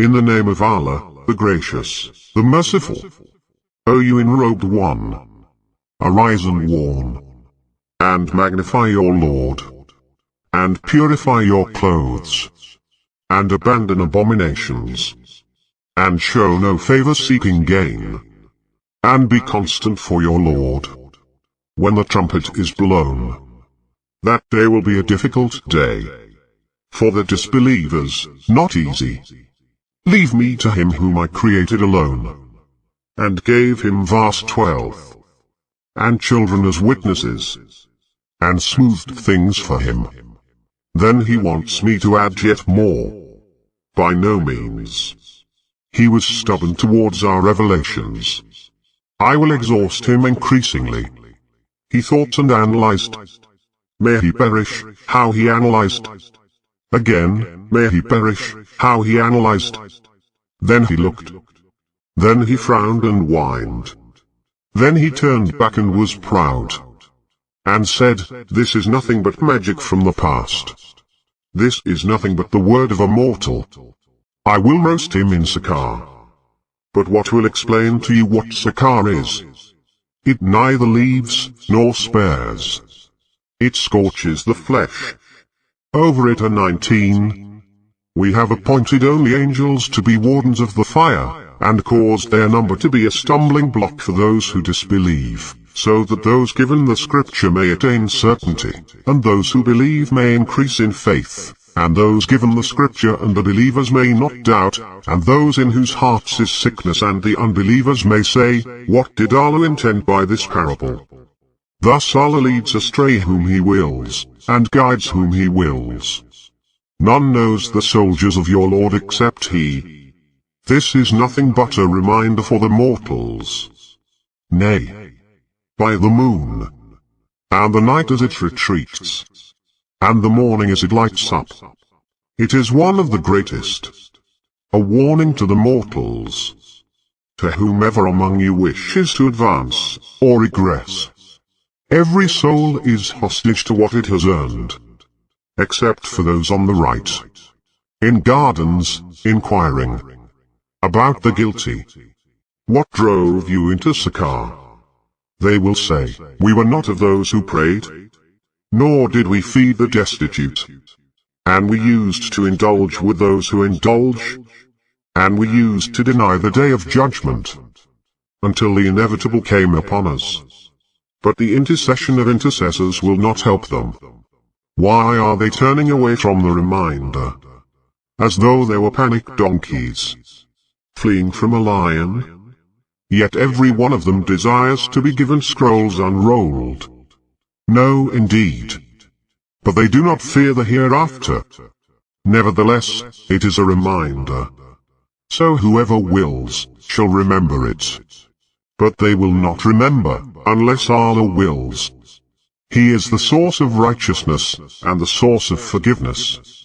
In the name of Allah, the Gracious, the Merciful. O you enrobed one, arise and warn, and magnify your Lord, and purify your clothes, and abandon abominations, and show no favor-seeking gain, and be constant for your Lord. When the trumpet is blown, that day will be a difficult day. For the disbelievers, not easy. Leave me to him whom I created alone, and gave him vast wealth, and children as witnesses, and smoothed things for him. Then he wants me to add yet more. By no means. He was stubborn towards our revelations. I will exhaust him increasingly. He thought and analyzed. May he perish, how he analyzed. Again, may he perish, how he analyzed. Then he looked. Then he frowned and whined. Then he turned back and was proud, and said, this is nothing but magic from the past. This is nothing but the word of a mortal. I will roast him in Sakar. But what will explain to you what Sakar is? It neither leaves, nor spares. It scorches the flesh. Over it are 19. We have appointed only angels to be wardens of the fire, and caused their number to be a stumbling block for those who disbelieve, so that those given the scripture may attain certainty, and those who believe may increase in faith, and those given the scripture and the believers may not doubt, and those in whose hearts is sickness and the unbelievers may say, what did Allah intend by this parable? Thus Allah leads astray whom He wills, and guides whom He wills. None knows the soldiers of your Lord except He. This is nothing but a reminder for the mortals. Nay, by the moon, and the night as it retreats, and the morning as it lights up. It is one of the greatest. A warning to the mortals. To whomever among you wishes to advance, or regress. Every soul is hostage to what it has earned, except for those on the right, in gardens, inquiring about the guilty. What drove you into Sakar? They will say, we were not of those who prayed, nor did we feed the destitute, and we used to indulge with those who indulge, and we used to deny the day of judgment, until the inevitable came upon us. But the intercession of intercessors will not help them. Why are they turning away from the reminder? As though they were panicked donkeys, fleeing from a lion? Yet every one of them desires to be given scrolls unrolled. No, indeed. But they do not fear the hereafter. Nevertheless, it is a reminder. So whoever wills, shall remember it. But they will not remember, unless Allah wills. He is the source of righteousness, and the source of forgiveness.